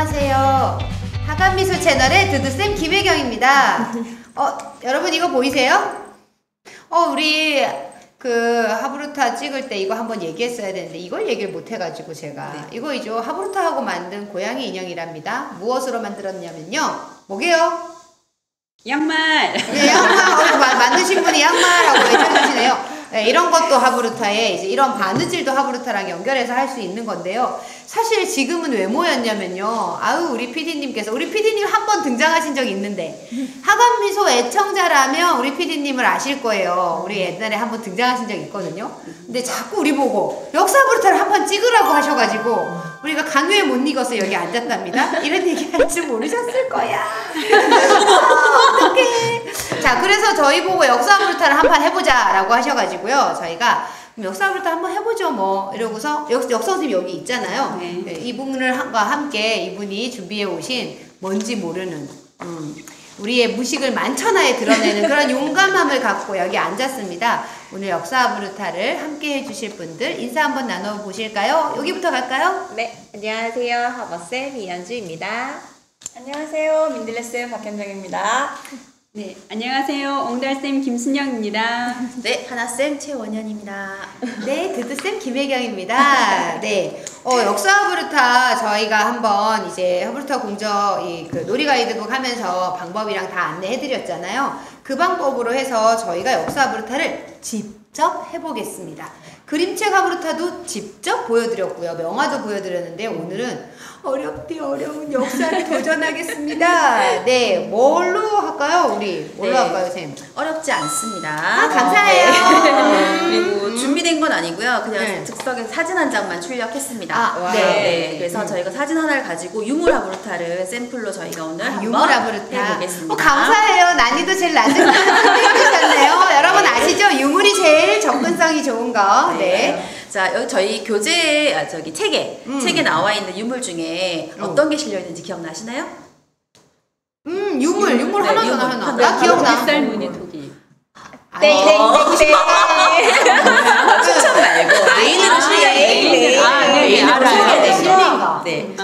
안녕하세요. 하관미소 채널의 두두쌤 김혜경입니다. 여러분 이거 보이세요? 우리 그 하브루타 찍을 때 이거 한번 얘기했어야 되는데 이걸 얘기를 못 해가지고 제가 이거이죠. 하브루타하고 만든 고양이 인형이랍니다. 무엇으로 만들었냐면요. 뭐게요? 양말! 네, 양말. 만드신 분이 양말하고 외쳐주시네요. 네, 이런 것도 하브루타에 이제 이런 바느질도 하브루타랑 연결해서 할 수 있는 건데요. 사실 지금은 왜 모였냐면요. 우리 PD님께서 우리 PD님 한 번 등장하신 적이 있는데 하관미소 애청자라면 우리 PD님을 아실 거예요. 우리 옛날에 한 번 등장하신 적이 있거든요. 근데 자꾸 우리 보고 역사 하브루타를 한 번 찍으라고 하셔가지고 우리가 강요에 못 익어서 여기 앉았답니다. 이런 얘기 할 줄 모르셨을 거야. 어떡해. 자, 그래서 저희 보고 역사 하브루타를 한 판 해보자 라고 하셔가지고요. 저희가 역사 하브루타 한번 해보죠 뭐 이러고서 역사 선생님 여기 있잖아요. 네, 이분과 함께 이분이 준비해 오신 뭔지 모르는 우리의 무식을 만천하에 드러내는 그런 용감함을 갖고 여기 앉았습니다. 오늘 역사 하브루타를 함께 해주실 분들 인사 한번 나눠보실까요? 여기부터 갈까요? 네, 안녕하세요. 하버쌤 이현주입니다. 안녕하세요. 민들레쌤 박현정입니다. 네, 안녕하세요. 옹달쌤 김순영입니다. 네, 하나쌤 최원현입니다. 네, 드드쌤 김혜경입니다. 네, 역사 하브루타 저희가 한번 이제 하브루타 공저 그 놀이 가이드북 하면서 방법이랑 다 안내해드렸잖아요. 그 방법으로 해서 저희가 역사 하브루타를 직접 해보겠습니다. 그림책 하브루타도 직접 보여드렸고요. 명화도 보여드렸는데 오늘은 어려운 역사를 도전하겠습니다. 네, 뭘로 할까요? 우리 뭘로 할까요, 쌤? 어렵지 않습니다. 감사해요. 그리고 준비된 건 아니고요. 그냥 즉석에서 사진 한 장만 출력했습니다. 네, 그래서 저희가 사진 하나를 가지고 유물 하브루타를 샘플로 저희가 오늘 유물 하브루타 해보겠습니다. 감사해요. 난이도 제일 낮은 거 해주셨네요. 여러분 아시죠? 유물이 제일 접근성이 좋은 거. 네. 자, 여기 저희 교재 책에 나와 있는 유물 중에 어떤 게 실려 있는지 기억나시나요? 유물 하나. 나 기억나. 햇살 무늬 토기. 추천 말고 메인으로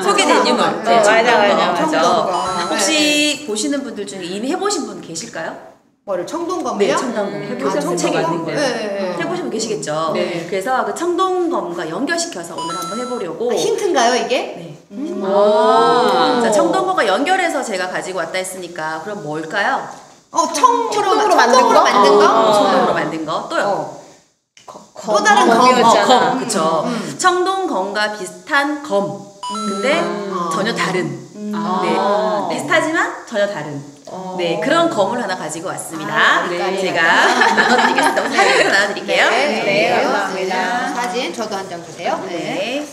소개된 유물. 맞아. 혹시 보시는 분들 중에 이미 해보신 분 계실까요? 뭐를 청동검이요? 네, 청동검. 책에 있는데 해보신 분 계시겠죠. 네. 그래서 그 청동검과 연결시켜서 오늘 한번 해보려고. 힌트인가요 이게? 네. 자, 청동검과 연결해서 제가 가지고 왔다 했으니까 그럼 뭘까요? 청동으로 만든 거? 청동으로 만든 거. 또요. 또 다른 검. 그쵸. 청동검과 비슷한 검. 근데 전혀 다른. 네. 비슷하지만 전혀 다른. 네, 그런 검을 하나 가지고 왔습니다. 제가 나눠드리겠습니다. 사진으로 나눠드릴게요. 네, 감사합니다. 사진 저도 한 장 주세요. 네.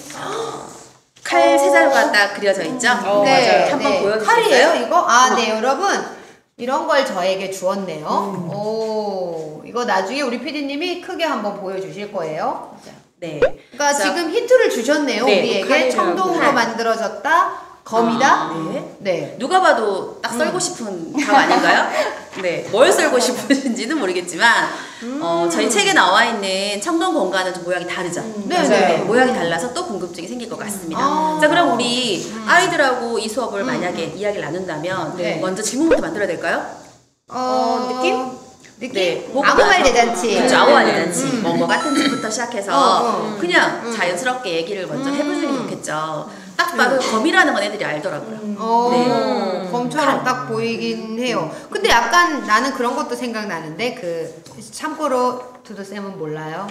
칼 세 자루가 딱 그려져 있죠? 네, 한번 보여주세요. 칼이에요 이거? 네, 여러분 이런 걸 저에게 주었네요. 이거 나중에 우리 PD님이 크게 한번 보여주실 거예요. 네. 그러니까 지금 힌트를 주셨네요. 우리에게 청동으로 만들어졌다. 검이다? 네. 누가 봐도 딱 썰고 싶은 답 아닌가요? 네. 뭘 썰고 싶으신지는 모르겠지만, 저희 책에 나와 있는 청동검과는 좀 모양이 다르죠? 네. 모양이 달라서 또 궁금증이 생길 것 같습니다. 자, 그럼 우리 아이들하고 이 수업을 만약에 이야기를 나눈다면, 먼저 질문부터 만들어야 될까요? 느낌? 네, 아무 말 대잔치. 그렇죠. 아무 말 대잔치. 뭐 같은 집부터 시작해서 그냥 자연스럽게 얘기를 먼저 해보시는 게 좋겠죠. 딱 봐도 검이라는 건 애들이 알더라고요. 검처럼 딱 보이긴 해요. 근데 약간 나는 그런 것도 생각나는데 참고로 두두쌤은 몰라요.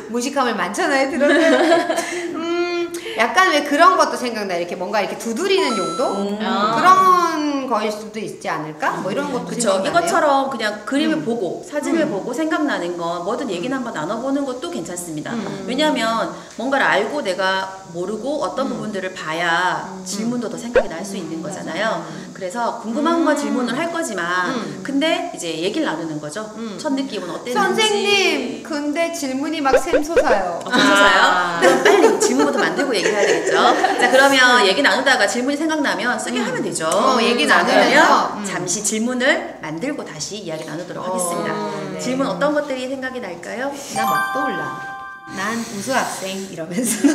무식함을 만천하에 드러내는 약간 왜 그런 것도 생각나. 이렇게 뭔가 이렇게 두드리는 용도? 그런 거일 수도 있지 않을까? 뭐 이런 것도 그쵸. 이것처럼 그냥 그림을 보고 사진을 보고 생각나는 건 뭐든 얘기는 한번 나눠보는 것도 괜찮습니다. 왜냐하면 뭔가를 알고 내가 모르고 어떤 부분들을 봐야 질문도 더 생각이 날 수 있는 거잖아요. 그래서 궁금한 건 질문을 할 거지만 근데 이제 얘기를 나누는 거죠. 첫 느낌은 어땠는지. 선생님 근데 질문이 막 샘솟아요. 샘솟아요? 그럼 빨리 질문부터 만들고 얘기해야 되겠죠. 자, 그러면 얘기 나누다가 질문이 생각나면 쓰게 하면 되죠. 얘기 나누면서 잠시 질문을 만들고 다시 이야기 나누도록 하겠습니다. 질문 어떤 것들이 생각이 날까요? 나 막 떠올라. 난 우수학생 이러면서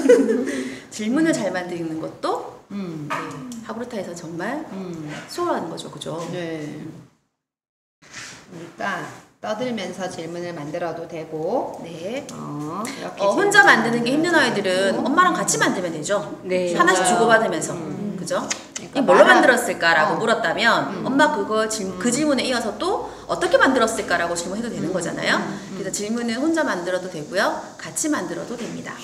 질문을 잘 만드는 것도 음. 네, 하브루타에서 정말 수월한 거죠, 그죠? 네. 그러니까 떠들면서 질문을 만들어도 되고 네. 이렇게 혼자 질문을 만드는 게 힘든 아이들은 엄마랑 같이 만들면 되죠. 네. 하나씩 맞아요. 주고받으면서, 그죠? 그러니까 이게 뭘로 말하- 만들었을까라고 물었다면 엄마 그거 그 질문에 이어서 또 어떻게 만들었을까라고 질문해도 되는 거잖아요. 그래서 질문은 혼자 만들어도 되고요, 같이 만들어도 됩니다.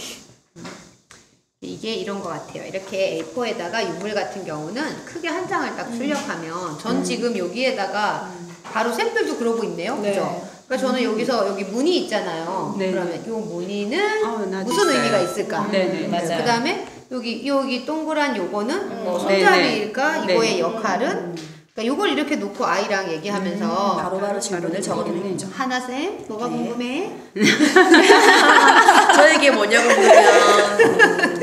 이게 이런 것 같아요. 이렇게 A4에다가 유물 같은 경우는 크게 한 장을 딱 출력하면 전 지금 여기에다가 바로 샘플도 그러고 있네요. 네. 그죠? 그러니까 저는 여기서 여기 무늬 있잖아요. 네. 그러면 이 무늬는 나도 무슨 있어요. 의미가 있을까? 네네. 맞아요. 그 다음에 여기 동그란 요거는 뭐 네네. 손잡이일까? 네. 이거의 역할은? 그러니까 요걸 이렇게 놓고 아이랑 얘기하면서 바로바로 질문을 적어두는 거죠. 하나쌤 뭐가 네. 궁금해? 저에게 뭐냐고 물으면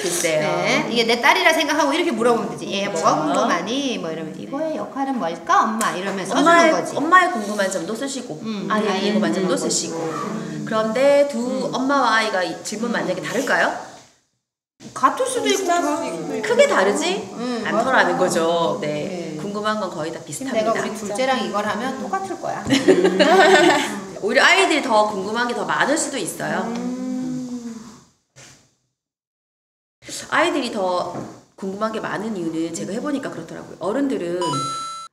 글쎄요. 네. 이게 내 딸이라 생각하고 이렇게 물어보면 되지. 얘 뭐가 궁금하니? 뭐 이러면 이거의 역할은 뭘까? 엄마 이러면 써주는 거지. 엄마의 궁금한 점도 쓰시고 아이의 아이의 궁금한 점도 궁금한 쓰시고. 그런데 두 엄마와 아이가 이 질문 만약에 다를까요? 같을 수도 있고 크게 다르지 않더라는 거죠. 네. 네. 궁금한 건 거의 다 내가 비슷합니다. 우리 둘째랑 이걸 하면 똑같을 거야. 오히려 아이들이 더 궁금한 게 더 많을 수도 있어요. 아이들이 더 궁금한 게 많은 이유는 제가 해보니까 그렇더라고요. 어른들은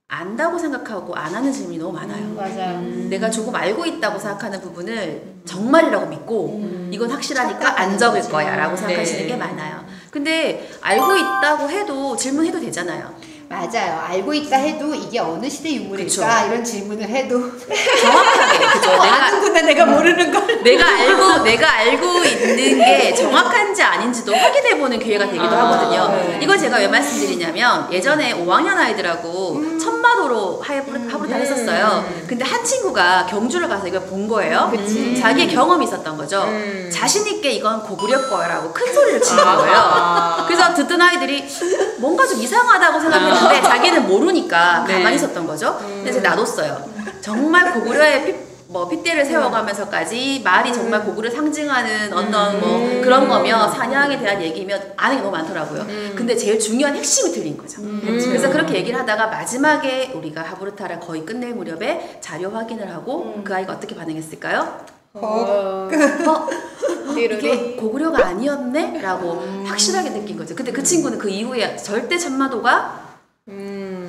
안다고 생각하고 안 하는 질문이 너무 많아요. 맞아요. 내가 조금 알고 있다고 생각하는 부분을 정말이라고 믿고 이건 확실하니까 안 적을 거야 라고 생각하시는 네. 게 많아요. 근데 알고 있다고 해도 질문해도 되잖아요. 맞아요. 알고 있다 해도 이게 어느 시대 유물일까? 그쵸. 이런 질문을 해도 정확하게 그죠. 아는구나 내가 모르는 걸. 내가 알고 있는 게 정확한지 아닌지도 확인해보는 기회가 되기도 하거든요. 네. 이걸 제가 왜 말씀드리냐면 예전에 5학년 아이들하고 천마도로 하브루타 했었어요. 근데 한 친구가 경주를 가서 이걸 본 거예요. 자기의 경험이 있었던 거죠. 자신 있게 이건 고구려 거라고 큰 소리를 치는 거예요. 그래서 듣던 아이들이 뭔가 좀 이상하다고 생각했는데 자기는 모르니까 네. 가만히 있었던 거죠. 그래서 놔뒀어요. 정말 고구려의 핏대를 세워가면서까지 말이 정말 고구려 상징하는 어떤 뭐 그런 거며 사냥에 대한 얘기면 아는 게 너무 많더라고요. 근데 제일 중요한 핵심이 틀린 거죠. 그래서 그렇게 얘기를 하다가 마지막에 우리가 하브루타를 거의 끝낼 무렵에 자료 확인을 하고 그 아이가 어떻게 반응했을까요? 이게 고구려가 아니었네? 라고 확실하게 느낀 거죠. 근데 그 친구는 그 이후에 절대 천마도가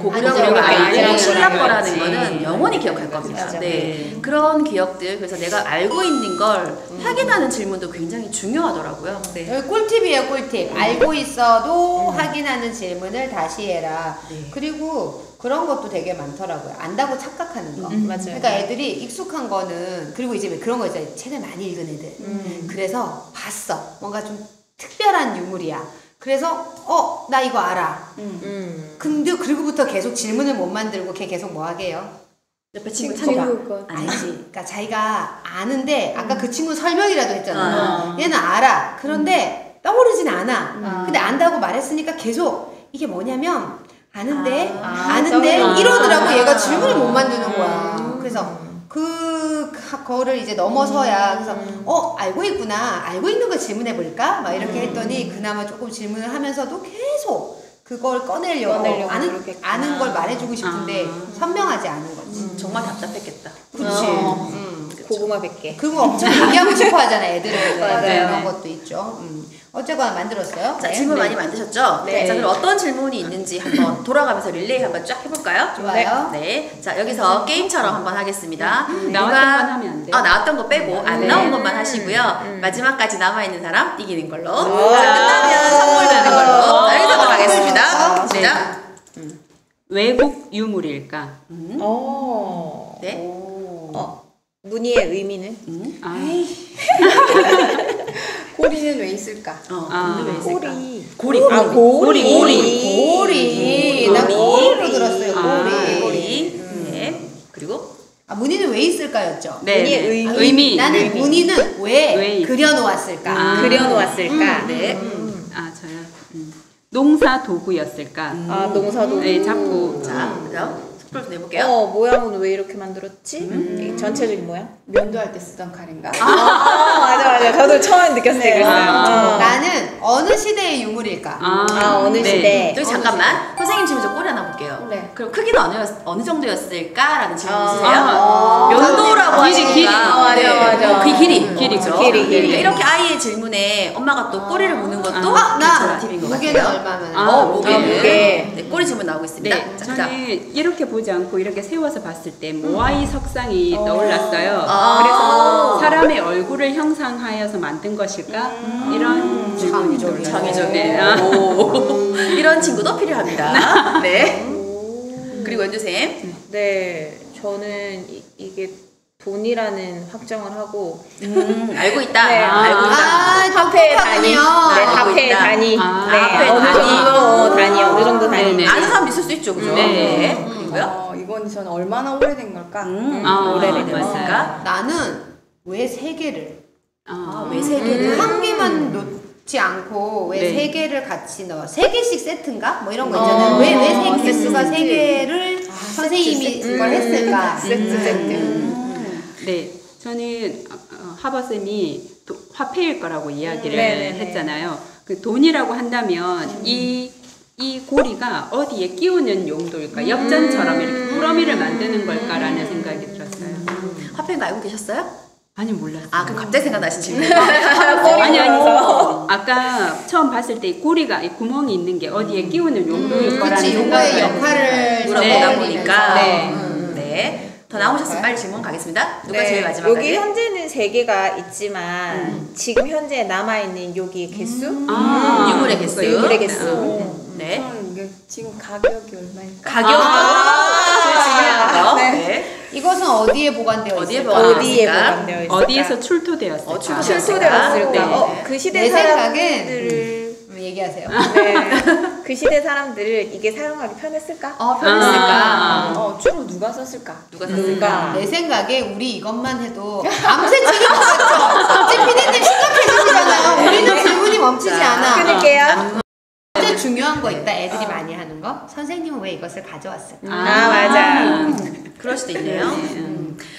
고구려가 아니고 신라 거라는 거는 영원히 기억할 겁니다. 맞아. 네. 그런 기억들, 그래서 내가 알고 있는 걸 확인하는 질문도 굉장히 중요하더라고요. 네. 여기 꿀팁이에요, 꿀팁. 알고 있어도 확인하는 질문을 다시 해라. 네. 그리고 그런 것도 되게 많더라고요. 안다고 착각하는 거. 맞아요. 그러니까 애들이 익숙한 거는, 그리고 이제 그런 거 있잖아요. 책을 많이 읽은 애들. 그래서 봤어. 뭔가 좀 특별한 유물이야. 그래서 나 이거 알아. 근데 그리고부터 계속 질문을 못 만들고 걔 계속 뭐 하게요? 옆에 친구 친구 찾아봐. 거. 아니지. 그러니까 자기가 아는데 아까 그 친구 설명이라도 했잖아. 얘는 알아. 그런데 떠오르진 않아. 근데 안다고 말했으니까 계속 이게 뭐냐면 아는데 떠오르- 이러더라고. 얘가 질문을 못 만드는 거야. 그래서 그거를 이제 넘어서야 그래서 알고 있구나. 알고 있는 걸 질문해 볼까? 막 이렇게 했더니 그나마 조금 질문을 하면서도 계속 그걸 꺼내려고 그러겠구나. 아는 걸 말해주고 싶은데 선명하지 않은 거지. 정말 답답했겠다. 그렇지. 고구마 100개. 그거 엄청 얘기하고 싶어 하잖아, 애들은. 맞아요. 그런 것도 있죠. 어쨌거나 만들었어요. 자, 네. 질문 많이 만드셨죠? 네. 자, 그럼 어떤 질문이 있는지 한번 돌아가면서 릴레이 한번 쫙 해볼까요? 좋아요. 네. 자, 여기서 게임처럼 한번 하겠습니다. 나왔던 건 하면 안 돼요? 나왔던 거 빼고 안 네. 나온 것만 하시고요. 마지막까지 남아있는 사람 이기는 걸로. 자, 끝나면 선물 되는 걸로. 자, 여기서 가겠습니다. 네. 시작. 외국 유물일까? 네. 무늬의 의미는? 아, 꼬리는 왜 있을까? 근데 왜 있을까? 고리. 고리. 나 고리로 들었어요, 고리. 꼬리. 네. 그리고 무늬는 왜 있을까였죠? 네. 무늬의 네. 의미. 의미. 나는 의미. 무늬는 왜 왜 그려놓았을까? 아. 그려놓았을까? 네. 저요. 농사 도구였을까? 농사도. 네, 자꾸. 자, 그럼 좀 내볼게요. 모양은 왜 이렇게 만들었지? 이 전체적인 모양? 면도할 때 쓰던 칼인가? 맞아. 저도 처음 느꼈을 때 그랬어요. 나는 어느 시대의 유물일까? 어느 시대. 여기 잠깐만. 선생님 질문 좀 꼬리 하나 볼게요. 네. 그럼 크기는 어느 정도였을까라는 질문 있으세요? 길이, 면도라고 하시니까. 길이. 맞아. 그 길이. 길이죠. 길이. 그러니까 이렇게 아이의 질문에 엄마가 또 꼬리를 무는 것도 나 괜찮은 팁인 것 무게는 같아요. 얼마면? 무게는. 무게. 네, 꼬리 질문 나오고 있습니다. 네, 자, 저는 그다음. 이렇게 보지 않고 이렇게 세워서 봤을 때 모아이 석상이 떠올랐어요. 아. 그래서 사람의 얼굴을 형상하여서 만든 것일까? 이런 질문이 떠올랐어요. 창의적이고. 네. 이런 친구도 필요합니다. 네. 그리고 연주쌤. 네, 저는 이게 돈이라는 확정을 하고 알고 있다. 네. 알고 있다. 화폐의 단위, 네, 알고 화폐의 있다. 단위, 화폐의 어느 단위. 정도 단위, 어느 정도 단위. 네네. 아는 사람 있을 수 있죠, 그죠? 네. 그리고요. 이건 저는 얼마나 오래된 걸까? 오래된 맞아요. 거니까. 나는 왜 세 개를? 왜 세 개를? 한 개만 놓지 않고 왜 네. 세 개를 같이 넣어? 세 개씩 세트인가? 뭐 이런 거 있잖아요. 왜 세 개수가 세 개를 선생님이 그걸 했을까? 세트. 네, 저는 하버쌤이 화폐일 거라고 이야기를 네네네. 했잖아요. 그 돈이라고 한다면 이 고리가 어디에 끼우는 용도일까? 엽전처럼 이렇게 꾸러미를 만드는 걸까라는 생각이 들었어요. 화폐인 거 알고 계셨어요? 아니 몰랐어요. 아, 그럼 갑자기 생각나신 질문. 아니 아까 처음 봤을 때 이 고리가 이 구멍이 있는 게 어디에 끼우는 용도일 거라는 그치, 생각을 요거의 역할을 물어보다 네. 보니까. 네. 네. 더 나오셨으면 빨리 질문 가겠습니다. 누가 네, 제일 마지막까지? 여기 현재는 3개가 있지만 지금 현재 남아있는 여기 개수? 유물의 개수. 유물의 개수. 네. 저는 이게 지금 가격이 얼마일까? 가격. 중요한 거. 네. 네. 이것은 어디에 보관되어 어디에 있을까? 보관되어 어디에 있을까? 보관되어 있을까? 어디에서 출토되었을까? 출토되었을까? 네. 그 시대 내 사람들을 얘기하세요. 네. 그 시대 사람들을 이게 사용하기 편했을까? 편했을까? 주로 누가 썼을까? 누가 샀을까? 내 생각에 우리 이것만 해도 밤새 책임 것 같죠? 이제 피디님 심각해 주시잖아요. 우리는 질문이 멈추지 않아. 끊을게요. 진짜 중요한 거 있다. 애들이 많이 하는 거. 선생님은 왜 이것을 가져왔을까? 맞아. 그럴 수도 있네요.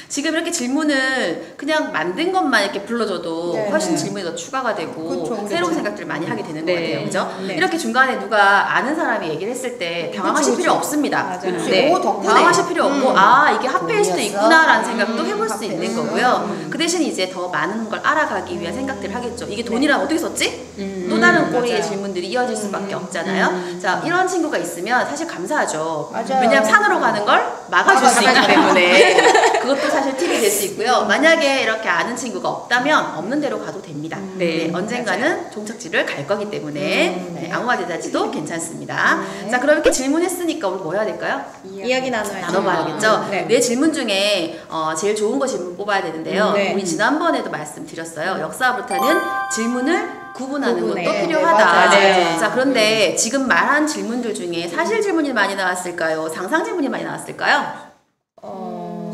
지금 이렇게 질문을 그냥 만든 것만 이렇게 불러줘도 네, 훨씬 네. 질문이 더 추가가 되고 그쵸. 새로운 생각들을 많이 하게 되는 것 네. 같아요. 그죠? 네. 이렇게 중간에 누가 아는 사람이 얘기를 했을 때 당황하실 필요 없습니다. 맞아요. 네. 오, 덕분에. 당황하실 필요 없고 이게 화폐일 수도 돈이었어? 있구나라는 생각도 해볼 수 화폐. 있는 거고요. 그 대신 이제 더 많은 걸 알아가기 위한 생각들을 하겠죠. 이게 돈이랑 어떻게 썼지? 또 다른 꼬리의 질문들이 이어질 수밖에 없잖아요. 자, 이런 친구가 있으면 사실 감사하죠. 맞아요. 왜냐하면 산으로 가는 걸 막아줄 수 있기 때문에 그것도 사실 팁이 될 수 있고요. 만약에 이렇게 아는 친구가 없다면 없는 대로 가도 됩니다. 네. 언젠가는 종착지를 갈 거기 때문에 아무나 대다지도 괜찮습니다. 자, 그럼 이렇게 질문했으니까 우리 뭐 해야 될까요? 이야기 나눠야죠. 나눠봐야겠죠? 네. 내 질문 중에 제일 좋은 거 질문 뽑아야 되는데요. 네. 우리 지난번에도 말씀드렸어요. 역사부터는 질문을 구분하는 구분해. 것도 네, 필요하다. 맞아요. 네. 자, 그런데 지금 말한 질문들 중에 사실 질문이 많이 나왔을까요? 상상 질문이 많이 나왔을까요?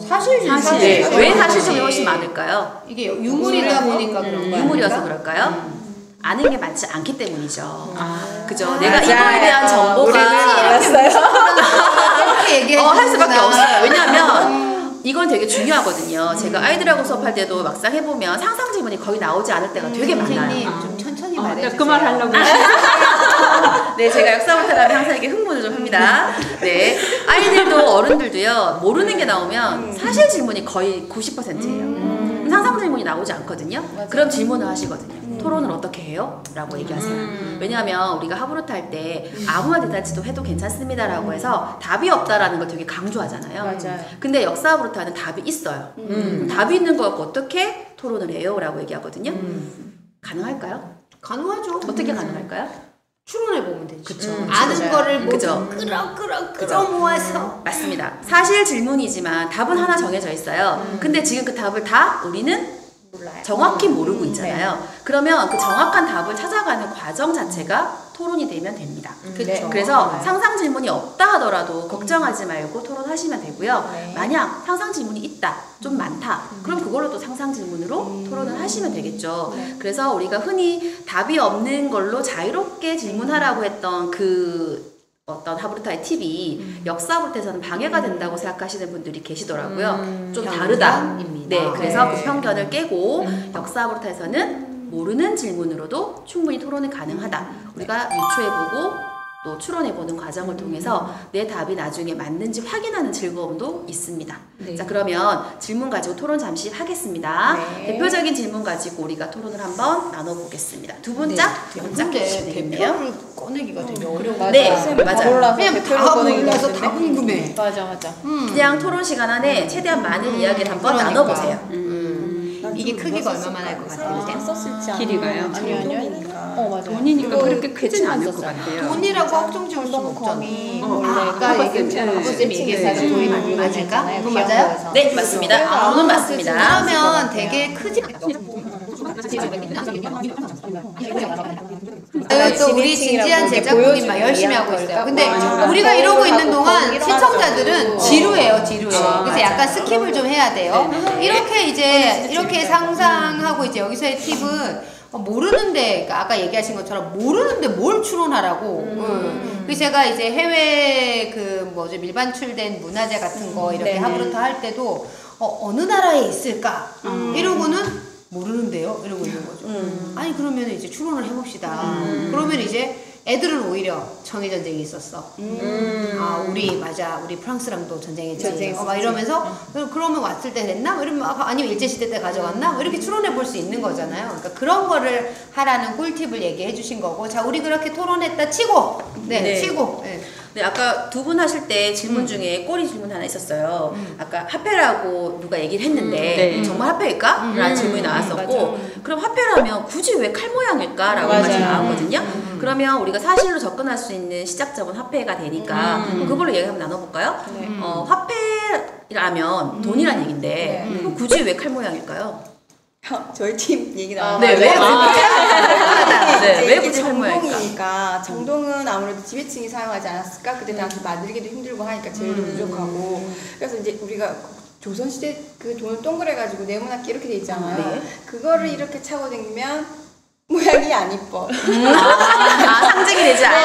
사실. 네. 왜 사실 그렇지. 질문이 훨씬 많을까요? 이게 유물이다 보니까 그런 거야. 유물이어서 그럴까요? 아는 게 많지 않기 때문이죠. 그죠? 내가 맞아요. 이거에 대한 정보가 이렇게 얘기해 할 수밖에 주는구나. 없어요. 왜냐하면 이건 되게 중요하거든요. 제가 아이들하고 수업할 때도 막상 해보면 상상 질문이 거의 나오지 않을 때가 되게 많아요. 선생님 좀 천천히 말해주세요. 그 말 하려고. 네, 제가 역사부터라면 항상 이렇게 흥분을 좀 합니다. 네, 아이들도 어른들도요, 모르는 게 나오면 사실 질문이 거의 90%예요. 상상 질문이 나오지 않거든요. 그럼 질문을 하시거든요. 토론을 어떻게 해요? 라고 얘기하세요. 왜냐하면 우리가 하부르트 할 때 아무나 대단지도 해도 괜찮습니다라고 해서 답이 없다라는 걸 되게 강조하잖아요. 맞아요. 근데 역사 하부르트는 답이 있어요. 답이 있는 거 갖고 어떻게 토론을 해요? 라고 얘기하거든요. 가능할까요? 가능하죠. 어떻게 가능할까요? 추론해 보면 되지. 그쵸. 아는 맞아요. 거를 뭐 그죠. 끌어 모아서. 맞습니다. 사실 질문이지만 답은 하나 정해져 있어요. 근데 지금 그 답을 다 우리는 몰라요. 정확히 모르고 있잖아요. 그러면 그 정확한 답을 찾아가는 과정 자체가 토론이 되면 됩니다. 그렇죠. 그래서 상상 질문이 없다 하더라도 걱정하지 말고 토론하시면 되고요. 네. 만약 상상 질문이 있다, 좀 많다, 그럼 그걸로 또 상상 질문으로 토론을 하시면 되겠죠. 그래서 우리가 흔히 답이 없는 걸로 자유롭게 질문하라고 했던 그 어떤 하브루타의 팁이 역사 하브루타에서는 방해가 된다고 생각하시는 분들이 계시더라고요. 좀 다르다. 편견입니다. 네, 그래서 네. 그 편견을 깨고 역사 하브루타에서는 모르는 질문으로도 충분히 토론이 가능하다. 우리가 유추해보고 또 추론해보는 과정을 통해서 내 답이 나중에 맞는지 확인하는 즐거움도 있습니다. 네. 자, 그러면 질문 가지고 토론 잠시 하겠습니다. 네. 대표적인 질문 가지고 우리가 토론을 한번 나눠보겠습니다. 두 분짝, 두 분짝 근데 주시면 되겠네요. 대표를 꺼내기가 되게 어려워. 맞아. 네, 쌤 맞아요. 몰라서 그냥 대표를 다 꺼내기 몰라서 같은데? 다 궁금해. 맞아. 그냥 토론 시간 안에 최대한 많은 이야기를 한번 그러니까. 나눠보세요. 이게 크기가 얼마나 할 것 같아요? 안 썼을지 길이가요? 아니요. 맞아. 돈이니까 이거 그렇게 크진 대충 않을 것 썼어요. 같아요. 돈이라고 확정 지을 수 없잖아. 정동검이 어. 원래 아까 얘기했잖아요. 아버님이 얘기해서 돈이 맞을까? 그거 맞아요? 네, 맞습니다. 돈은 맞습니다. 그러면 되게 크지 또 우리 진지한 제작분이 막 열심히 하고 있어요. 근데 우리가 이러고 있는 동안 시청자들은 지루해요, 지루해. 그래서 약간 스킵을 좀 해야 돼요. 이렇게 이제 이렇게 상상하고 이제 여기서의 팁은 모르는데, 그러니까 아까 얘기하신 것처럼 모르는데 뭘 추론하라고. 그래서 제가 이제 해외 그 뭐죠 밀반출된 문화재 같은 거 이렇게 하브루타 할 때도 어느 나라에 있을까 이러고는 모르는데요 이러고 있는 거죠. 아니 그러면 이제 추론을 해봅시다. 그러면 이제 애들은 오히려 청일 전쟁이 있었어. 아 우리 프랑스랑도 전쟁했지. 막 이러면서 그러면 왔을 때 됐나? 이러면 아니면 일제 시대 때 가져갔나? 이렇게 추론해 볼 수 있는 거잖아요. 그러니까 그런 거를 하라는 꿀팁을 얘기해 주신 거고, 자 우리 그렇게 토론했다 치고, 치고. 네. 네, 아까 두 분 하실 때 질문 중에 꼬리 질문 하나 있었어요. 아까 화폐라고 누가 얘기를 했는데 네. 정말 화폐일까? 라는 질문이 나왔었고, 그럼 화폐라면 굳이 왜 칼 모양일까? 라고 말이 나왔거든요. 그러면 우리가 사실로 접근할 수 있는 시작점은 화폐가 되니까 그럼 그걸로 얘기 한번 나눠볼까요? 화폐라면 돈이란 얘기인데 그럼 굳이 왜 칼 모양일까요? 저희 팀 얘기 나왔 네, 왜? 왜 굳이 이게 칼 모양일까? 정동이니까 정동은 아무래도 지배층이 사용하지 않았을까? 그때 당시 만들기도 힘들고 하니까 재료도 부족하고 그래서 이제 우리가 조선시대 그 돈을 동그래가지고 네모나게 이렇게 돼 있잖아요. 네. 그거를 이렇게 차고 다니면 모양이 안 이뻐. 상징이 되지 않아.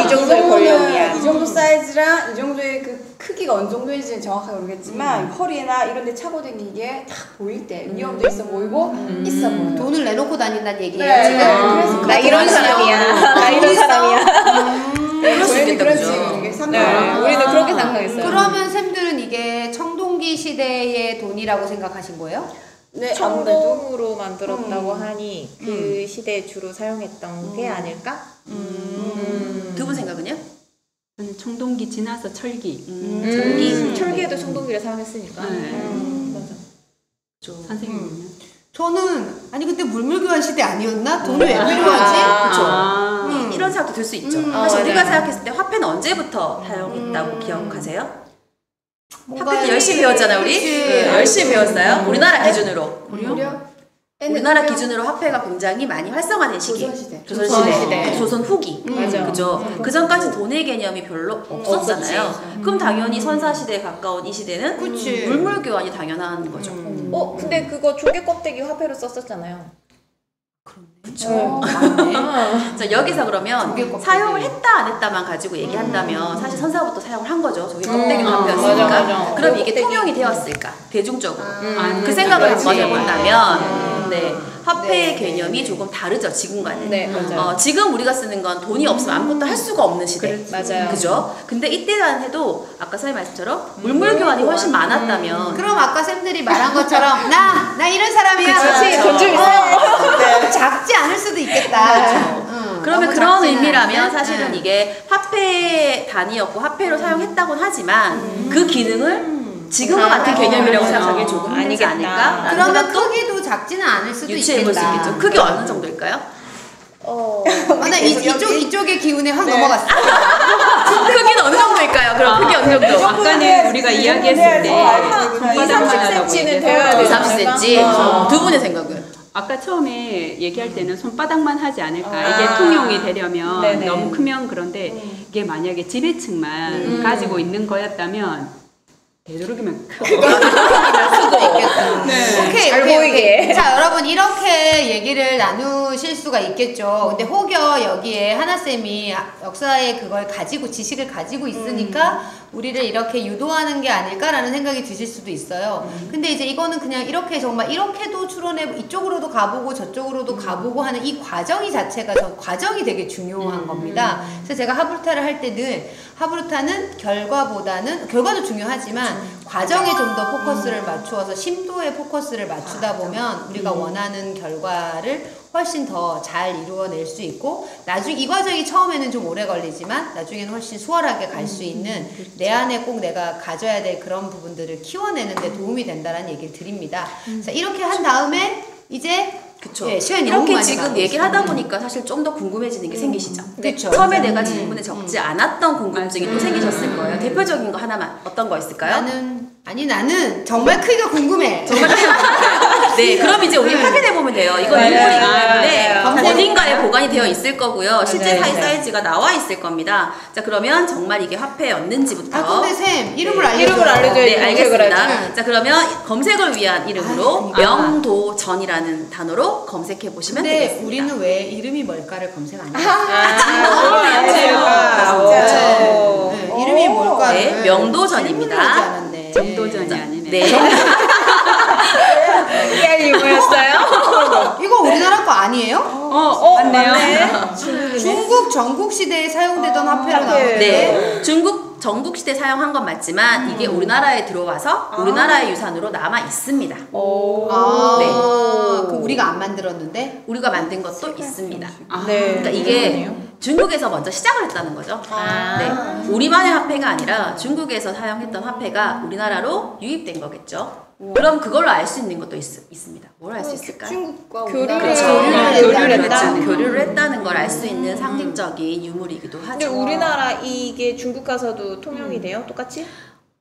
이 정도의 권력이야. 이 정도 사이즈랑 이 정도의 그 크기가 어느 정도인지는 정확하게 모르겠지만 허리나 이런 데 차고 다니기에 딱 보일 때 위험도 있어 보이고 있어 보여. 돈을 내놓고 다닌다는 얘기예요 네, 지금. 그래서 나 이런 사람이야. 나 이런 사람이야. 그럴 수 저희는 있겠다, 그런 그죠? 식으로 네, 상상하고 우리는 그렇게 상상했어요. 그러면 쌤들은 이게 청동기 시대의 돈이라고 생각하신 거예요? 네, 아무래도 청동으로 만들었다고 하니 그 시대에 주로 사용했던 게 아닐까? 두 분 생각은요? 저는 청동기 지나서 철기. 철기에도 청동기를 사용했으니까. 맞아. 선생님은요? 저는 아니 근데 물물교환 시대 아니었나? 돈이 왜 필요하지? 그렇죠. 이런 생각도 들 수 있죠. 사실 맞아요. 우리가 생각했을 때 화폐는 언제부터 사용했다고 기억하세요? 뭔가 화폐는 열심히 배웠잖아요, 우리. 그치. 네, 열심히 배웠어요. 우리나라 기준으로. 우리나라 무려 기준으로 화폐가 굉장히 많이 활성화된 시기. 조선시대. 조선시대. 조선 후기. 맞아. 그죠? 그 전까지 돈의 개념이 별로 없었잖아요. 그럼 당연히 선사시대에 가까운 이 시대는 그치. 물물교환이 당연한 거죠. 근데 그거 조개 껍데기 화폐로 썼었잖아요. 그쵸. 자, 여기서 그러면 사용을 했다 안 했다만 가지고 얘기한다면 사실 선사부터 사용을 한 거죠. 저기 껍데기 화폐였으니까. 맞아. 그럼 이게 껍데기. 통용이 되었을까? 대중적으로. 안 그 생각을 한번 그렇지. 해본다면 네, 화폐의 개념이 조금 다르죠. 지금과는. 네, 맞아요. 지금 우리가 쓰는 건 돈이 없으면 아무것도 할 수가 없는 시대. 맞아요. 그죠? 근데 이때만 해도 아까 선생님 말씀처럼 물물교환이 훨씬 많았다면 그럼 아까 쌤들이 말한 것처럼 나 이런 사람이야. 그치, 돈좀 있어. 작지 않을 수도 있겠다. 그러면 너무 그런 작지는 의미라면 않은? 사실은 이게 화폐 단위였고 화폐로 사용했다곤 하지만 그 기능을 지금과 같은 개념이라고 생각하기 조금 힘들지 아니겠다. 않을까? 그러면 크기도 작지는 않을 수도 유추해 볼 수 있겠다. 있겠죠. 크기 어느 정도일까요? 나 이쪽의 기운에 확 넘어갔어. 크기는 어느 정도일까요? 그럼 크기 어느 정도? 아까는 우리가 이야기했을 때 손바닥만 하다고 30cm는 얘기해서 돼야 되지 30cm. 두 분의 생각은? 아까 처음에 얘기할 때는 손바닥만 하지 않을까. 이게 통용이 되려면 네네. 너무 크면 그런데 이게 만약에 지배층만 가지고 있는 거였다면 되도록이면 수도 있겠다. 네. 오케이, 잘 오케이, 보이게. 오케이. 자, 여러분 이렇게 얘기를 나누실 수가 있겠죠. 근데 혹여 여기에 하나쌤이 역사의 그걸 가지고 지식을 가지고 있으니까 우리를 이렇게 유도하는 게 아닐까라는 생각이 드실 수도 있어요. 근데 이제 이거는 그냥 이렇게 정말 이렇게도 추론해 이쪽으로도 가보고 저쪽으로도 가보고 하는 이 과정이 자체가 과정이 되게 중요한 겁니다. 그래서 제가 하브루타를 할 때 늘 하브루타는 결과도 중요하지만 과정에 좀 더 포커스를 맞추어서 심도에 포커스를 맞추다 보면 우리가 원하는 결과를 훨씬 더 잘 이루어낼 수 있고 나중에 이 과정이 처음에는 좀 오래 걸리지만 나중에는 훨씬 수월하게 갈 수 있는 내 안에 꼭 내가 가져야 될 그런 부분들을 키워내는 데 도움이 된다는 얘기를 드립니다. 자, 이렇게 한 다음에 이제 그쵸. 예, 시간이 너무 이렇게 많이 지금 가고 얘기를 있어요. 하다 보니까 사실 좀 더 궁금해지는 게 생기시죠. 그쵸. 처음에 내가 질문에 적지 않았던 궁금증이 또 맞아요. 생기셨을 거예요. 대표적인 거 하나만 어떤 거 있을까요? 나는 정말 크기가 궁금해. 정말 네, 그럼 이제 우리 확인해 보면 돼요. 이거 맞아요. 인물이기 맞아요. 때문에 맞아요. 어딘가에 보관이 되어 있을 거고요. 실제 맞아요. 사이즈가 나와 있을 겁니다. 자, 그러면 정말 이게 화폐였는지부터. 근데 쌤 이름을 네. 알려줘. 이름을 알려줘야지. 네, 검색을 알겠습니다. 하죠. 자, 그러면 검색을 위한 이름으로 그러니까. 명도전이라는 단어로 검색해 보시면 근데 되겠습니다. 우리는 왜 이름이 뭘까를 검색 안 해요? 네, 이름이 뭘까를 네, 명도전입니다. 질문을 하지 않았네. 정도전이 아니네. 네. 이게 이거였어요? 이거 우리나라 거 아니에요? 맞네요. 중국 전국 시대에 사용되던 화폐로 나오는데 네, 중국 전국 시대 사용한 건 맞지만 이게 우리나라에 들어와서 우리나라의 유산으로 남아 있습니다. 네. 네. 그 우리가 안 만들었는데 우리가 만든 것도 있습니다. 네. 그러니까 이게 중국에서 먼저 시작을 했다는 거죠. 네. 우리만의 화폐가 아니라 중국에서 사용했던 화폐가 우리나라로 유입된 거겠죠. 그럼 그걸로 알 수 있는 것도 있습니다. 뭘 알 수 있을까요? 중국과 교류를 그렇죠. 교류를 했다. 교류를 했다는 걸 알 수 있는 상징적인 유물이기도 근데 하죠. 우리나라 이게 중국 가서도 통용이 돼요? 똑같이?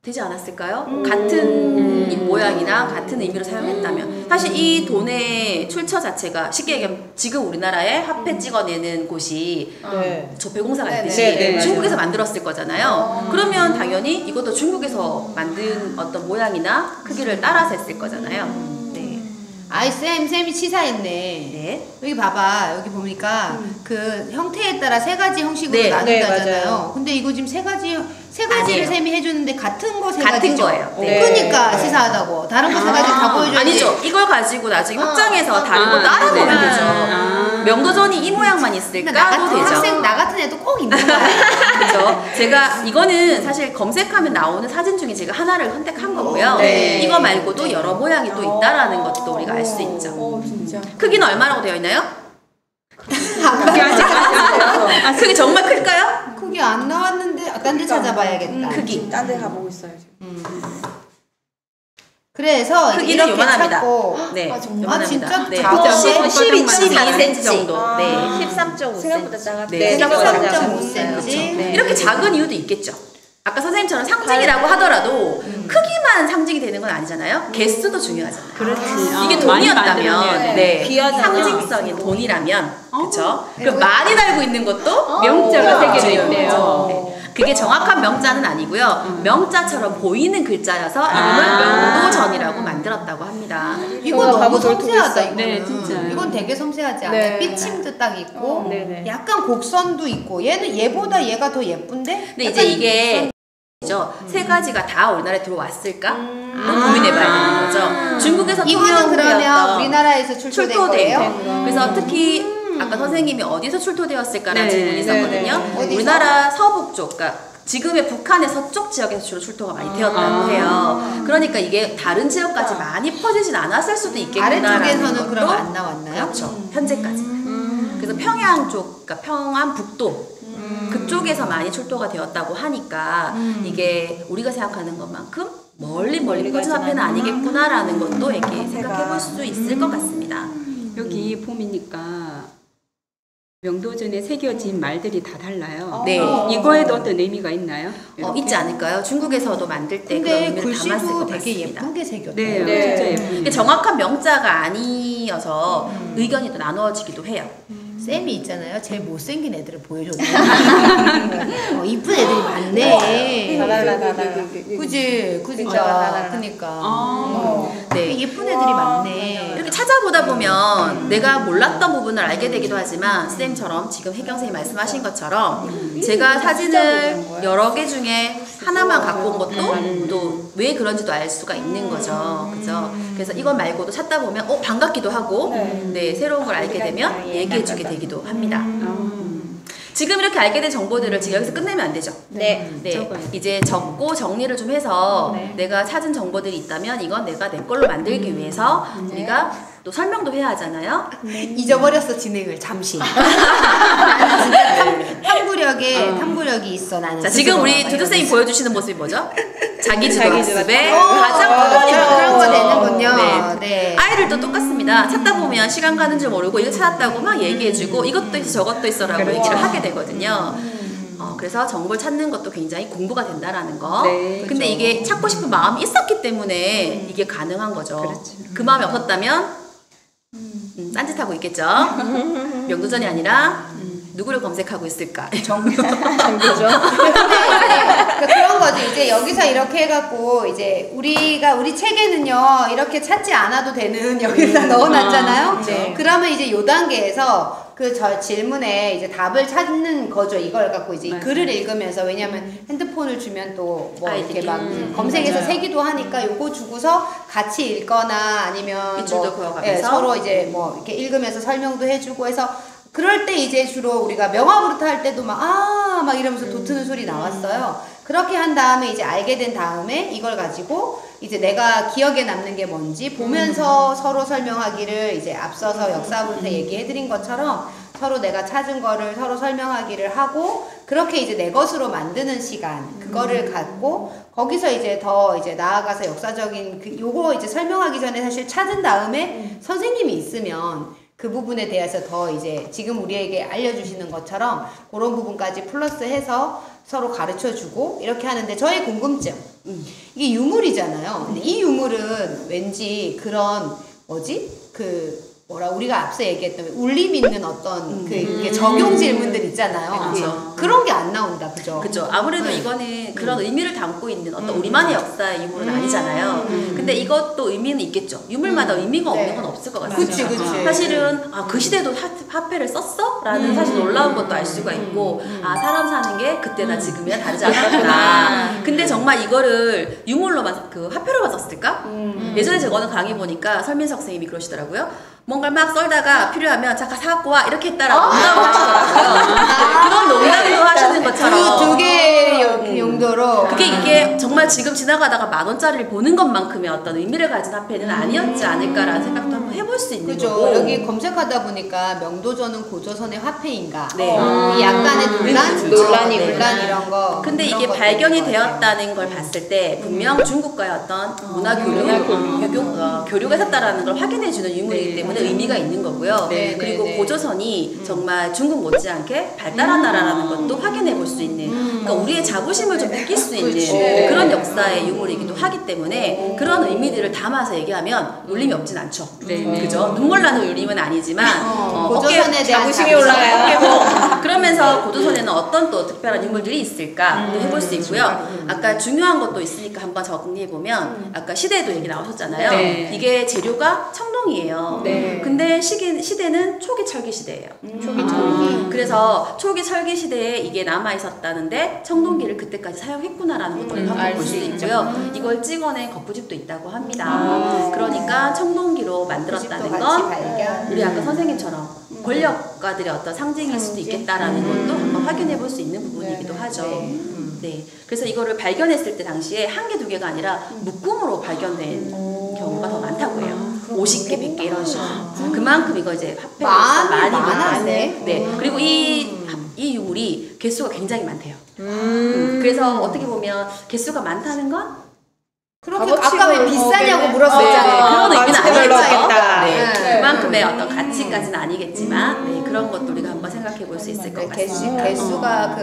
되지 않았을까요? 같은 모양이나 같은 의미로 사용했다면 사실 이 돈의 출처 자체가 쉽게 얘기하면 지금 우리나라에 화폐 찍어내는 곳이 네. 저 배공사가 네네. 있듯이 네네, 중국에서 만들었을 거잖아요. 그러면 당연히 이것도 중국에서 만든 어떤 모양이나 크기를 따라서 했을 거잖아요. 네. 아이 쌤이 치사했네. 네. 여기 봐봐. 여기 보니까 그 형태에 따라 세 가지 형식으로 네. 나눈다잖아요. 네, 맞아요. 근데 이거 지금 세 가지를 아니에요. 쌤이 해주는데 같은 거 세 같은 가지죠? 거예요. 네. 그러니까 네. 치사하다고. 다른 거 세 가지 다 보여줘야지. 아니죠. 이걸 가지고 나중에 확장해서 다른 거 아, 따라 보면 네. 되죠. 아. 명도전이 이 모양만 근데 있을까도 되죠. 나 같은 애도 꼭 있는 거야. 그렇죠. 제가 이거는 사실 검색하면 나오는 사진 중에 제가 하나를 선택한 거고요. 네. 이거 말고도 여러 모양이 또 있다라는 것도 우리가 알 수 있죠. 진짜. 크기는 얼마라고 되어 있나요? 그게 아직 안 크기 정말 클까요? 크기 안 나왔는데 딴 데 찾아봐야겠다. 크기. 딴 데 가보고 있어요 지금. 그래서 크기는 이렇게 요만합니다. 찾고 네. 아, 정말? 요만합니다. 진짜 네. 작죠? 12cm 정도. 네. 13.5cm. 생각보다 작았다. 네, 생각보다 작죠. 13.5cm. 네. 이렇게 작은 이유도 있겠죠. 아까 선생님처럼 상징이라고 하더라도 크기만 상징이 되는 건 아니잖아요. 개수도 중요하잖아요. 그렇지. 이게 많이 돈이었다면, 만들어내야 돼. 네, 귀하잖아. 상징성인 돈이라면, 그렇죠. 그럼 많이 달고 있는 것도 명자가 새겨져 중요한 있대요. 거죠. 네. 그게 정확한 명자는 아니고요. 명자처럼 보이는 글자여서 이름을 명도전이라고 만들었다고 합니다. 이건 너무 가구 돌 섬세하다. 있어요. 이거는. 네, 진짜요. 이건 되게 섬세하지 않아요. 네. 삐침도 딱 있고 네네. 약간 곡선도 있고 얘보다 얘가 더 예쁜데? 근데 이제 이게 세 가지가 다 우리나라에 들어왔을까? 고민해봐야 되는 거죠. 중국에서 이거는 그러면 통용되었던 우리나라에서 출토된 거예요? 그래서 특히 아까 선생님이 어디서 출토되었을까라는 네, 질문이 있었거든요. 네, 네. 어디서? 우리나라 서북 쪽, 그러니까 지금의 북한의 서쪽 지역에서 주로 출토가 많이 되었다고 해요. 그러니까 이게 다른 지역까지 많이 퍼지진 않았을 수도 있겠구나라는 아래쪽에서는 것도 그럼 안 나왔나요? 그렇죠. 현재까지. 그래서 평양 쪽, 그러니까 평안 북도 그쪽에서 많이 출토가 되었다고 하니까 이게 우리가 생각하는 것만큼 멀리 퍼진 화폐는 아니겠구나라는 것도 이렇게 생각해 볼 수 있을 것 같습니다. 여기 봄이니까 명도전에 새겨진 말들이 다 달라요. 네. 이거에도 어떤 의미가 있나요? 이렇게? 있지 않을까요? 중국에서도 만들 때 그런 근데 의미를 담았을 글씨도 것 되게 같습니다. 예쁘게 새겼다. 네, 네. 진짜 예쁘네요. 이게 정확한 명자가 아니어서 의견이 또 나누어지기도 해요. 쌤이 있잖아요. 제일 못생긴 애들을 보여줘도 이쁜 애들이 많네. 그지? 진짜. 그니까. 네. 예쁜 애들이 많네. 이렇게 찾아보다 보면 내가 몰랐던 부분을 알게 되기도 하지만 쌤처럼 지금 혜경 선생님 말씀하신 것처럼 제가 사진을 여러 개 중에 하나만 갖고 온 것도 또 왜 그런지도 알 수가 있는 거죠. 그죠? 그래서 이것 말고도 찾다 보면 반갑기도 하고 네, 새로운 걸 알게 되면 얘기해주게 되기도 합니다. 지금 이렇게 알게 된 정보들을 지금 여기서 끝내면 안 되죠. 네. 이제 적고 정리를 좀 해서 내가 찾은 정보들이 있다면 이건 내가 내 걸로 만들기 위해서 우리가 또 설명도 해야 하잖아요. 잊어버렸어 진행을 잠시. 탐구력이 있어 나는. 자, 지금 우리 두두쌤이 보여주시는 모습이 뭐죠? 자기주도 학습의 가장 그런 거 부분이죠. 되는군요. 네. 아이들도 똑같습니다. 찾다 보면 시간 가는 줄 모르고 이거 찾았다고 막 얘기해주고 이것도 있어 저것도 있어라고 얘기를 하게 되거든요. 그래서 정보를 찾는 것도 굉장히 공부가 된다라는 거. 네, 근데 이게 찾고 싶은 마음이 있었기 때문에 이게 가능한 거죠. 그 마음이 없었다면 딴짓하고 있겠죠. 명도전이 아니라 누구를 검색하고 있을까? 정교죠. 그런 거지. 이제 여기서 이렇게 해갖고 이제 우리 책에는요 이렇게 찾지 않아도 되는 여기다 넣어놨잖아요. 네. 그러면 이제 요 단계에서 그 저 질문에 이제 답을 찾는 거죠. 이걸 갖고 이제 글을 읽으면서 왜냐면 핸드폰을 주면 또 뭐 이렇게 막 검색해서 세기도 하니까 요거 주고서 같이 읽거나 아니면 밑줄도 그어가면서 서로 이제 뭐 이렇게 읽으면서 설명도 해주고 해서. 그럴 때 이제 주로 우리가 명화부터 할 때도 막 이러면서 도트는 소리 나왔어요. 그렇게 한 다음에 이제 알게 된 다음에 이걸 가지고 이제 내가 기억에 남는 게 뭔지 보면서 서로 설명하기를 이제 앞서서 역사부터 얘기해드린 것처럼 서로 내가 찾은 거를 서로 설명하기를 하고 그렇게 이제 내 것으로 만드는 시간 그거를 갖고 거기서 이제 더 이제 나아가서 역사적인 요거 이제 설명하기 전에 사실 찾은 다음에 선생님이 있으면 그 부분에 대해서 더 이제 지금 우리에게 알려주시는 것처럼 그런 부분까지 플러스해서 서로 가르쳐주고 이렇게 하는데 저의 궁금증 이게 유물이잖아요. 근데 이 유물은 왠지 그런 우리가 앞서 얘기했던 울림 있는 어떤 그게 적용 질문들 있잖아요. 그렇죠. 그런 게 안 나온다, 그죠? 그죠. 아무래도 이거는 그런 의미를 담고 있는 어떤 우리만의 역사의 유물은 아니잖아요. 근데 이것도 의미는 있겠죠. 유물마다 의미가 없는 건 없을 것 같아요. 그치. 사실은 그 시대도 화폐를 썼어? 라는 사실 놀라운 것도 알 수가 있고 사람 사는 게 그때나 지금이나 다르지 않았구나. 근데 정말 이거를 유물로만 화폐로만 썼을까? 예전에 제가 어느 강의 보니까 설민석 선생님이 그러시더라고요. 뭔가를 막 썰다가 필요하면 잠깐 사갖고 와 이렇게 했다라고 농담을 하시더라고요. 그런 농담도 하시는 것처럼 두 개의 용도로 그게 이게 정말 지금 지나가다가 10,000원짜리를 보는 것만큼의 어떤 의미를 가진 화폐는 아니었지 않을까라는 생각도 한번 해볼 수 있는 그죠. 거고 여기 검색하다 보니까 명도전은 고조선의 화폐인가? 네. 이 약간의 논란 이런 거. 근데 그런 이게 것도 발견이 있는 것 같아요. 되었다는 걸 봤을 때 분명 중국과의 어떤 문화 교류가 있었다라는 걸 확인해주는 유물이기 때문에 의미가 있는 거고요. 네, 그리고 네, 네. 고조선이 정말 중국 못지않게 발달한 나라라는 것도 확인해 볼 수 있는 그러니까 우리의 자부심을 좀 느낄 수 있는 그런 역사의 유물이기도 하기 때문에 그런 의미들을 담아서 얘기하면 울림이 없진 않죠. 그죠? 눈물 나는 울림은 아니지만 고조선에 대한 자부심이 올라가요. 그러면서 고조선에는 어떤 또 특별한 유물들이 있을까 또 해볼 수 있고요. 아까 중요한 것도 있으니까 한번 정리해보면 아까 시대도 얘기 나오셨잖아요. 네. 이게 재료가 청동이에요. 근데 시대는 초기 철기 시대예요. 초기 철기. 그래서 초기 철기 시대에 이게 남아있었다는데 청동기를 그때까지 사용했구나라는 것들을 한번 볼 수 있고요. 이걸 찍어낸 거푸집도 있다고 합니다. 그러니까 청동기로 만들었다는 같이 건 발견. 우리 아까 선생님처럼 권력가들의 어떤 상징일 수도 있겠다라는 것도 한번 확인해 볼 수 있는 부분이기도 하죠. 네. 그래서 이거를 발견했을 때 당시에 한 개, 두 개가 아니라 묶음으로 발견된 경우가 더 많다고 해요. 50개, 100개 이런 식으로. 그만큼 이거 이제 화폐가 많이 많았네. 네. 그리고 이 유물이 개수가 굉장히 많대요. 그래서 어떻게 보면 개수가 많다는 건 그렇게 아까 왜 비싸냐고 물었었잖아요. 그런 의미는 별로 아니겠죠. 하겠다. 네. 그만큼의 어떤 가치까지는 아니겠지만 그런 것도 우리가 한번 생각해 볼 수 있을 것 같습니다. 개수가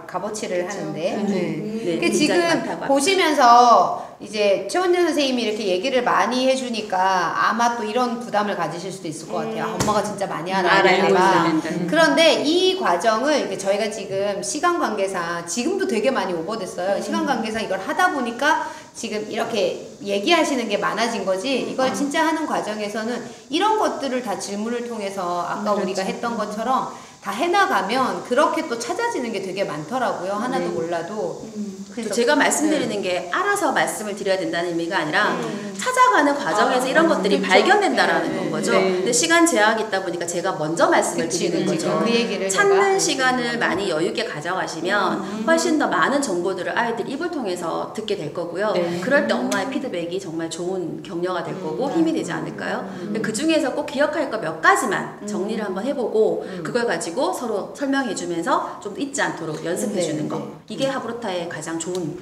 값어치를 하는데. 네, 그 굉장히 지금 많다고 합니다. 보시면서 이제 최원재 선생님이 이렇게 얘기를 많이 해주니까 아마 또 이런 부담을 가지실 수도 있을 것 같아요. 아, 엄마가 진짜 많이 알고 있어야 된다. 그런데 이 과정을 저희가 지금 시간 관계상 지금도 되게 많이 오버됐어요. 시간 관계상 이걸 하다 보니까 지금 이렇게 얘기하시는 게 많아진 거지, 이걸 진짜 하는 과정에서는 이런 것들을 다 질문을 통해서 아까 우리가 했던 것처럼 다 해나가면 그렇게 또 찾아지는 게 되게 많더라고요. 하나도 몰라도. 또 제가 말씀드리는 게 알아서 말씀을 드려야 된다는 의미가 아니라 찾아가는 과정에서 이런 것들이 발견된다라는 건 거죠. 근데 시간 제약이 있다 보니까 제가 먼저 말씀을 드리는 거죠. 그 얘기를 찾는 시간을 많이 여유 있게 가져가시면 훨씬 더 많은 정보들을 아이들 입을 통해서 듣게 될 거고요. 그럴 때 엄마의 피드백이 정말 좋은 격려가 될 거고 힘이 되지 않을까요? 그 중에서 꼭 기억할 거 몇 가지만 정리를 한번 해보고 그걸 가지고 서로 설명해 주면서 좀 잊지 않도록 연습해 주는 거. 이게 하브루타의 가장 좋은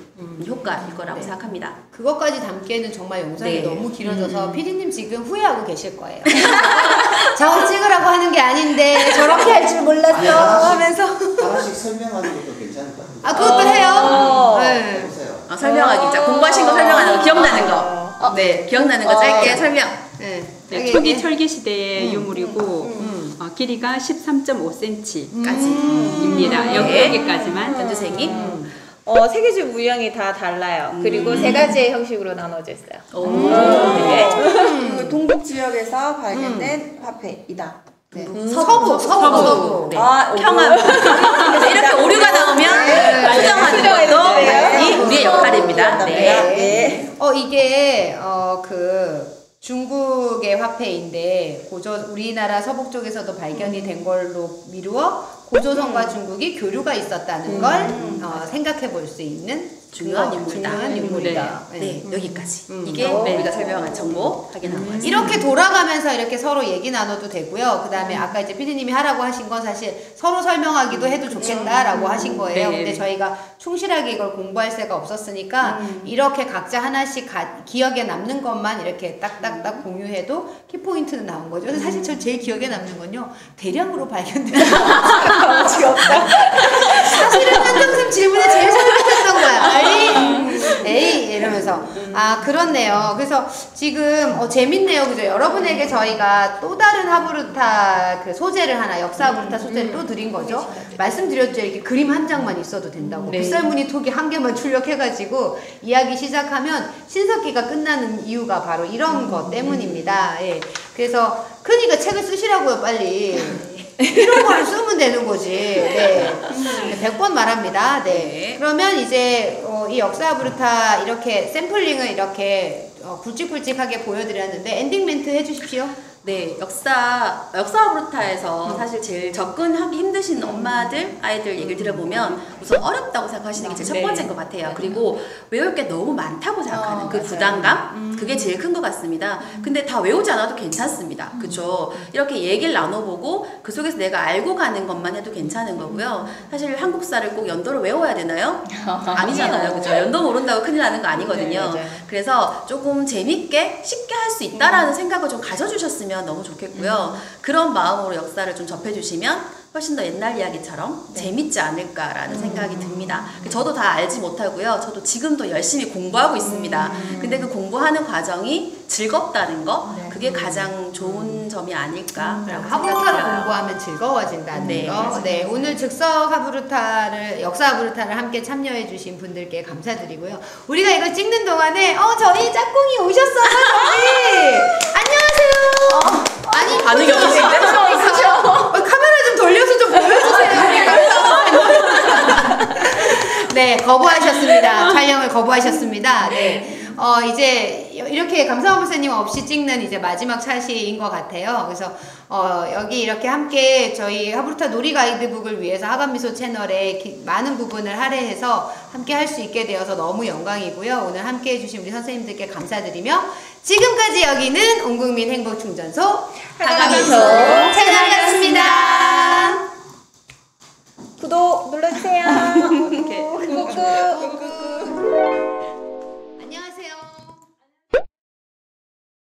효과일 거라고 생각합니다. 그것까지 담기에는 정말 영상이 네. 너무 길어져서 PD님 지금 후회하고 계실 거예요. 저거 찍으라고 하는 게 아닌데 저렇게 할 줄 몰랐어 하면서. 하나씩 설명하는 것도 괜찮을 것 같아요. 아, 그것도 해요? 네. 해보세요. 설명하기. 자, 공부하신 거 설명하는 거, 기억나는 거. 네, 기억나는 거 짧게 설명. 네. 네, 초기 철기 시대의 유물이고 길이가 13.5cm입니다. 여기까지만. 전주생이. 세계적 무형이 다 달라요. 그리고 세 가지의 형식으로 나눠져 있어요. 네. 그 동북 지역에서 발견된 화폐이다. 네. 서부. 네. 아, 평안. 그래서 이렇게 오류가 나오면 수정하는 것도 우리의 역할입니다. 네. 이게 그 중국의 화폐인데 우리나라 서북 쪽에서도 발견이 된 걸로 미루어 고조선과 중국이 교류가 있었다는 걸 생각해 볼 수 있는 중요한 인물이다. 중요한 인물이다. 네, 여기까지. 이게 우리가 설명한 정보 확인한 거죠. 이렇게 돌아가면서 이렇게 서로 얘기 나눠도 되고요. 그 다음에 아까 이제 피디님이 하라고 하신 건 사실 서로 설명하기도 해도 좋겠다라고 하신 거예요. 네. 근데 저희가 충실하게 이걸 공부할 새가 없었으니까 이렇게 각자 하나씩 기억에 남는 것만 이렇게 딱딱딱 공유해도 키포인트는 나온 거죠. 그래서 사실 저 제일 기억에 남는 건요, 대량으로 발견된 사실은 한정쌤 질문에 제일 설득했던 거야. 에이 이러면서 그렇네요. 그래서 지금 재밌네요, 그죠? 여러분에게 저희가 또 다른 하브루타 그 소재를 하나, 역사 하브루타 소재를 또 드린 거죠. 말씀드렸죠, 이렇게 그림 한 장만 있어도 된다고. 네. 빗살무늬 톡이 한 개만 출력해가지고 이야기 시작하면 신석기가 끝나는 이유가 바로 이런 것 때문입니다. 예. 그래서 그러니까 책을 쓰시라고요, 빨리. 이런 걸 쓰면 되는 거지. 네. 100번 말합니다. 네. 그러면 이제 이 역사 하브루타 이렇게 샘플링을 이렇게 굵직굵직하게 보여드렸는데 엔딩 멘트 해주십시오. 네, 역사 하브루타에서 사실 제일 접근하기 힘드신 엄마들, 아이들 얘기를 들어보면 우선 어렵다고 생각하시는 게 제일 첫 번째인 것 같아요. 그리고 외울 게 너무 많다고 생각하는 그 부담감? 그게 제일 큰 것 같습니다. 근데 다 외우지 않아도 괜찮습니다. 그쵸? 이렇게 얘기를 나눠보고 그 속에서 내가 알고 가는 것만 해도 괜찮은 거고요. 사실 한국사를 꼭 연도로 외워야 되나요? 아니잖아요. 그죠? 연도 모른다고 큰일 나는 거 아니거든요. 네, 그래서 조금 재밌게 쉽게 할 수 있다라는 생각을 좀 가져주셨으면 너무 좋겠고요. 그런 마음으로 역사를 좀 접해주시면 훨씬 더 옛날 이야기처럼 재밌지 않을까라는 생각이 듭니다. 저도 다 알지 못하고요. 저도 지금도 열심히 공부하고 있습니다. 근데 그 공부하는 과정이 즐겁다는 거, 그게 가장 좋은 점이 아닐까라고 하브루타를 생각해요. 공부하면 즐거워진다는 네, 거. 맞아요. 네, 오늘 즉석 하브루타를, 역사 하브루타를 함께 참여해주신 분들께 감사드리고요. 우리가 이걸 찍는 동안에 저희 짝꿍이 오셨어요, 저희. 안녕하세요. 아니 반응이 없으신데? 카메라 좀 돌려서 좀 보여주세요. 네, 거부하셨습니다. 촬영을 거부하셨습니다. 네. 이제 이렇게 감사원 목사님 없이 찍는 이제 마지막 차시인 것 같아요. 그래서 여기 이렇게 함께 저희 하브루타 놀이 가이드북을 위해서 하감미소 채널에 많은 부분을 할애해서 함께 할 수 있게 되어서 너무 영광이고요. 오늘 함께 해주신 우리 선생님들께 감사드리며 지금까지 여기는 온국민 행복충전소 하감미소 채널이었습니다. 구독 눌러주세요.